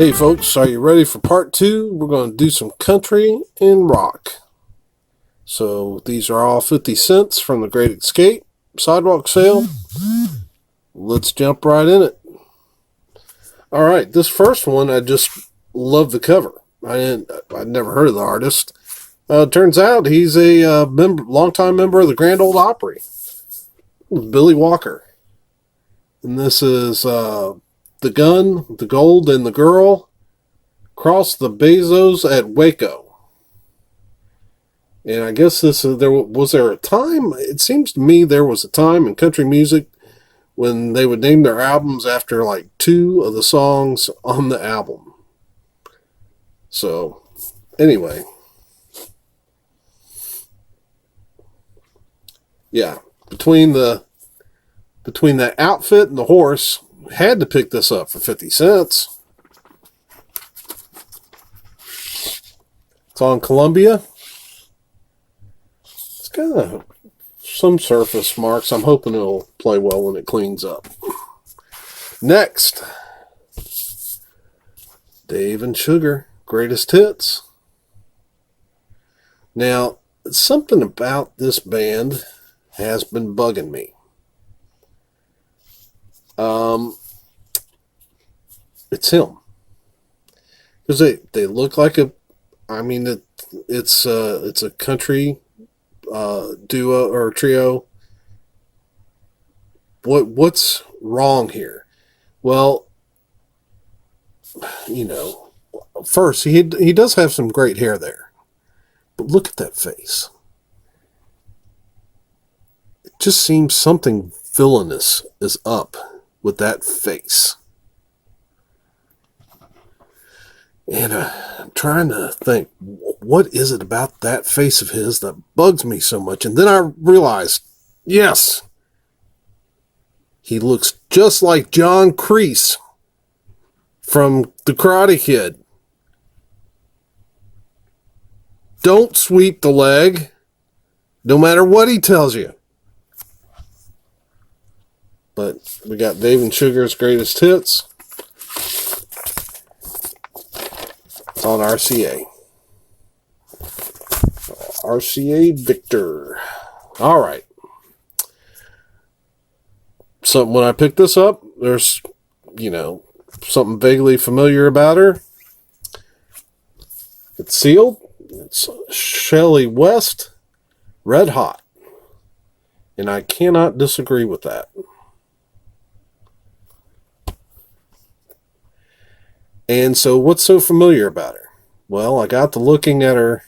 Hey folks, are you ready for part two? We're going to do some country and rock. So these are all 50 cents from the Great Escape sidewalk sale. Let's jump right in it. All right, this first one, I just love the cover. I'd never heard of the artist. Turns out he's a longtime member of the Grand Ole Opry, Billy Walker. And this is The Gun, the Gold, and the Girl cross the Bezos at Waco. And I guess this is, was there a time? It seems to me there was a time in country music when they would name their albums after like two of the songs on the album. So, anyway. Yeah, between the outfit and the horse, had to pick this up for 50 cents. It's on Columbia. It's got some surface marks. I'm hoping it'll play well when it cleans up. Next, Dave and Sugar, Greatest Hits. Now, something about this band has been bugging me. It's him. Because they look like it's a country duo or trio. What's wrong here? Well, first he does have some great hair there, but look at that face. It just seems something villainous is up with that face. And I'm trying to think, what is it about that face of his that bugs me so much? And then I realized, yes, he looks just like John Kreese from The Karate Kid. Don't sweep the leg, no matter what he tells you. But we got Dave and Sugar's Greatest Hits. It's on RCA. RCA Victor. All right. So when I picked this up, there's, something vaguely familiar about her. It's sealed. It's Shelley West, Red Hot. And I cannot disagree with that. And so what's so familiar about her? Well, I got to looking her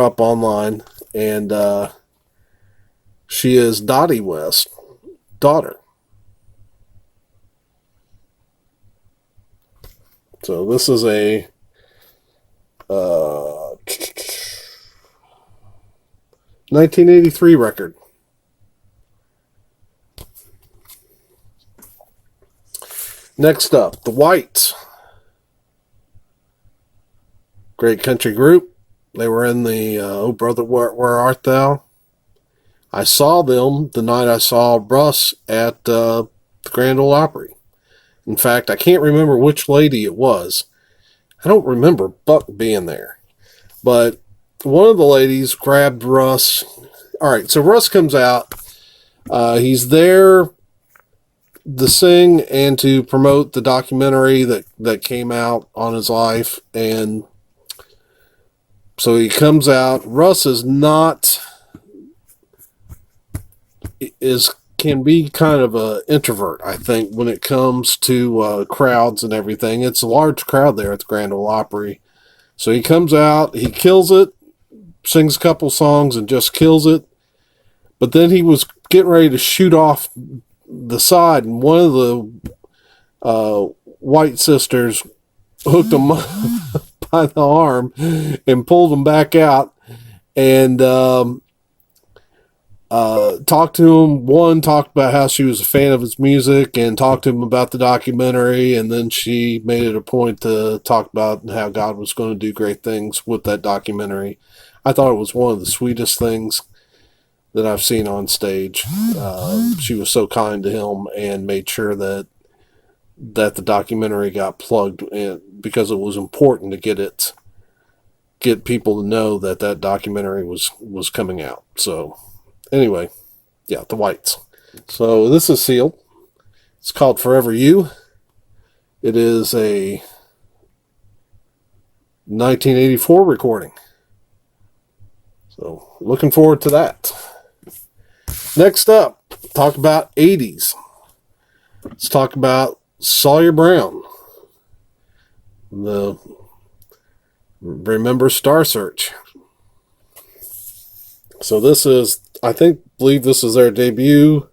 up online, and she is Dottie West's daughter. So this is a 1983 record. Next up, the Whites. Great country group. They were in the Oh Brother, Where Art Thou? I saw them the night I saw Russ at the Grand Ole Opry. In fact, I can't remember which lady it was. I don't remember Buck being there. But one of the ladies grabbed Russ. All right, so Russ comes out. He's there to sing and to promote the documentary that came out on his life. And so he comes out. Russ can be kind of an introvert, I think, when it comes to crowds and everything. It's a large crowd there at the Grand Ole Opry. So he comes out, he kills it, sings a couple songs and just kills it. But then he was getting ready to shoot off the side, and one of the White sisters hooked him by the arm and pulled him back out and talked to him. Talked about how she was a fan of his music and talked to him about the documentary, and then she made it a point to talk about how God was going to do great things with that documentary. I thought it was one of the sweetest things that I've seen on stage. She was so kind to him and made sure that that the documentary got plugged in, because it was important to get people to know that documentary was coming out. So anyway, yeah, the Whites. So this is sealed. It's called Forever You. It is a 1984 recording. So looking forward to that. Next up, talk about 80s. Let's talk about Sawyer Brown. Remember Star Search. So this is, believe this is their debut.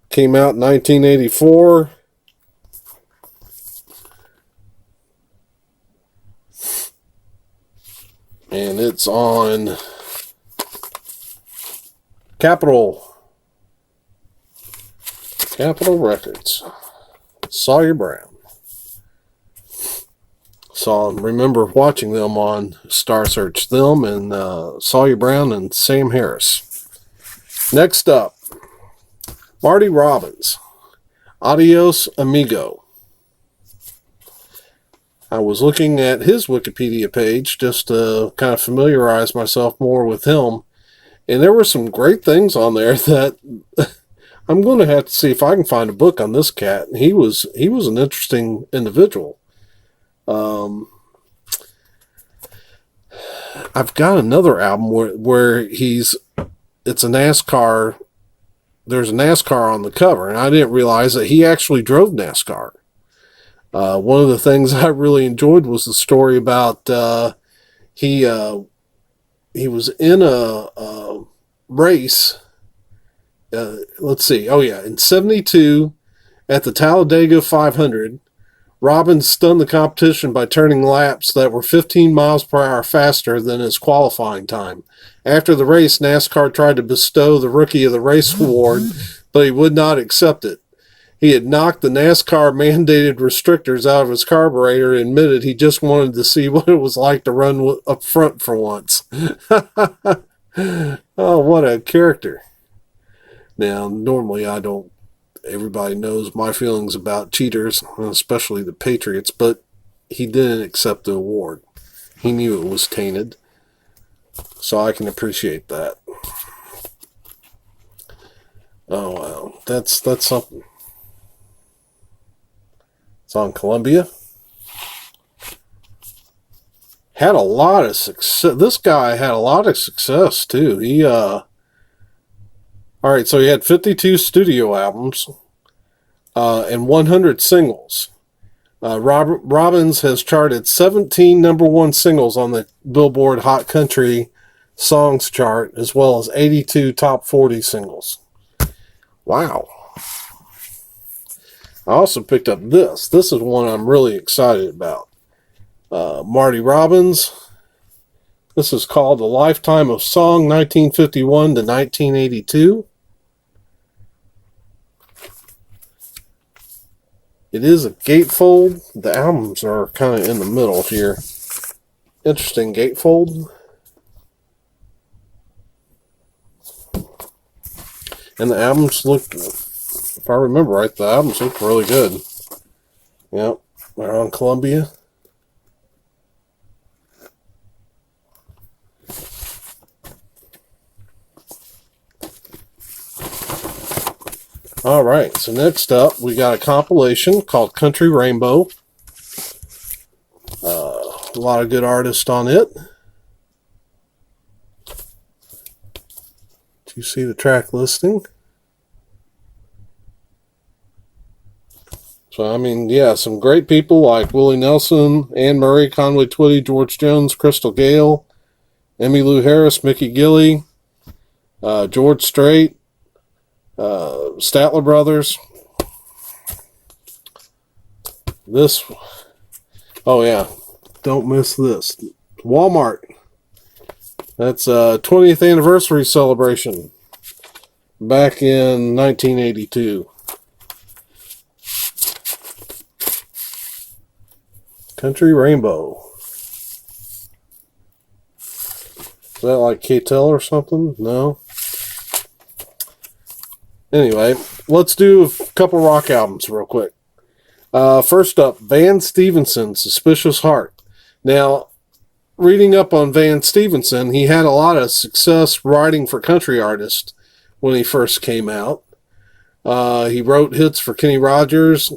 Came out in 1984. And it's on Capitol Records. Sawyer Brown. So I remember watching them on Star Search. Them and Sawyer Brown and Sam Harris. Next up, Marty Robbins. Adios, Amigo. I was looking at his Wikipedia page just to kind of familiarize myself more with him. And there were some great things on there that I'm going to have to see if I can find a book on this cat. He was an interesting individual. I've got another album where it's a NASCAR. There's a NASCAR on the cover, and I didn't realize that he actually drove NASCAR. One of the things I really enjoyed was the story about he was in a race. Let's see. Oh yeah, in '72 at the Talladega 500, Robbins stunned the competition by turning laps that were 15 miles per hour faster than his qualifying time. After the race, NASCAR tried to bestow the Rookie of the Race award, but he would not accept it. He had knocked the NASCAR mandated restrictors out of his carburetor and admitted he just wanted to see what it was like to run up front for once. Oh, what a character. Now, normally everybody knows my feelings about cheaters, especially the Patriots, but he didn't accept the award. He knew it was tainted. So I can appreciate that. Oh, wow. That's something. It's on Columbia. Had a lot of success. This guy had a lot of success, too. Alright, so he had 52 studio albums and 100 singles. Robbins has charted 17 number one singles on the Billboard Hot Country Songs chart, as well as 82 top 40 singles. Wow. I also picked up this. This is one I'm really excited about. Marty Robbins. This is called A Lifetime of Song, 1951 to 1982. It is a gatefold. The albums are kind of in the middle here. Interesting gatefold. And the albums look, if I remember right, the albums look really good. Yep, they're on Columbia. All right, so next up, we got a compilation called Country Rainbow. A lot of good artists on it. Do you see the track listing? So, I mean, yeah, some great people like Willie Nelson, Anne Murray, Conway Twitty, George Jones, Crystal Gale, Emmylou Harris, Mickey Gilley, George Strait, Statler Brothers. This, oh yeah, don't miss this. Walmart. That's a 20th anniversary celebration back in 1982. Country Rainbow. Is that like K-Tel or something? No. Anyway, let's do a couple rock albums real quick. First up, Van Stevenson, Suspicious Heart. Now, reading up on Van Stevenson, he had a lot of success writing for country artists when he first came out. He wrote hits for Kenny Rogers,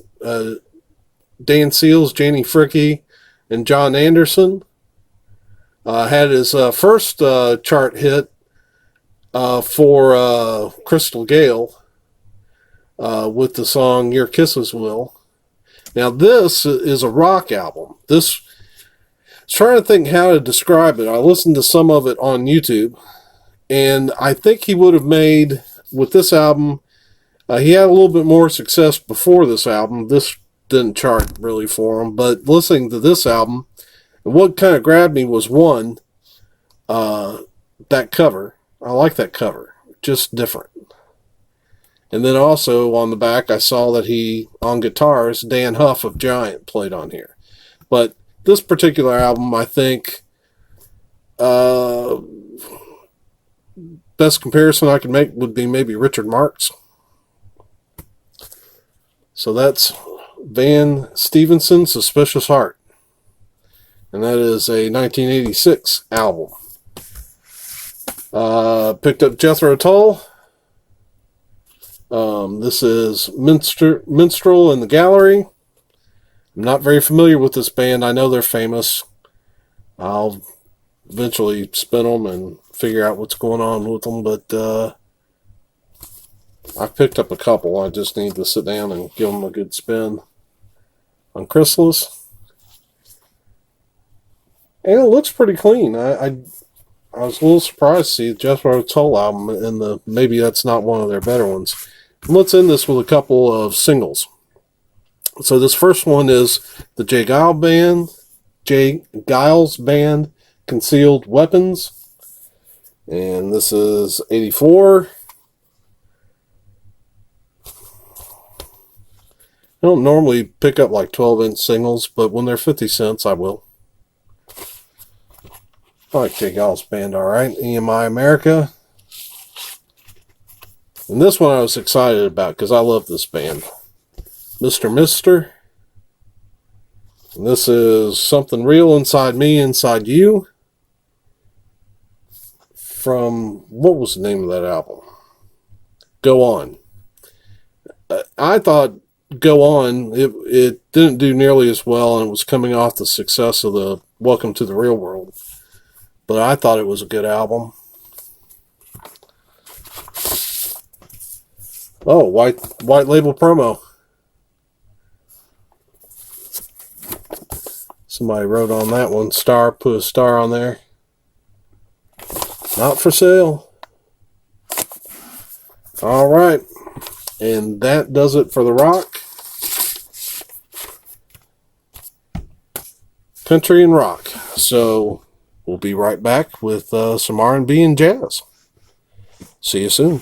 Dan Seals, Janie Fricke, and John Anderson. Had his first chart hit for Crystal Gale with the song Your Kisses Will. Now, this is a rock album. I was trying to think how to describe it. I listened to some of it on YouTube, and I think he would have made, with this album, he had a little bit more success before this album. This didn't chart really for him, but listening to this album, what kind of grabbed me was one, that cover. I like that cover. Just different. And then also on the back, I saw that on guitars, Dan Huff of Giant played on here. But this particular album, I think, best comparison I could make would be maybe Richard Marx. So that's Van Stevenson, Suspicious Heart. And that is a 1986 album. Picked up Jethro Tull. This is Minstrel in the Gallery. I'm not very familiar with this band. I know they're famous. I'll eventually spin them and figure out what's going on with them, but I've picked up a couple. I just need to sit down and give them a good spin on Chrysalis. And it looks pretty clean. I was a little surprised to see the Jethro Tull album, and maybe that's not one of their better ones. And let's end this with a couple of singles. So this first one is the J. Giles Band, Concealed Weapons. And this is 84. I don't normally pick up like 12-inch singles, but when they're 50 cents, I will. I like J. Giles Band, alright. EMI America. And this one I was excited about because I love this band. Mr. Mister. And this is Something Real Inside Me, Inside You. From, what was the name of that album? Go On. I thought Go On, it didn't do nearly as well, and it was coming off the success of the Welcome to the Real World. But I thought it was a good album. Oh, white label promo. Somebody wrote on that one, star, put a star on there. Not for sale. All right. And that does it for the rock. Country and rock. So we'll be right back with some R&B and jazz. See you soon.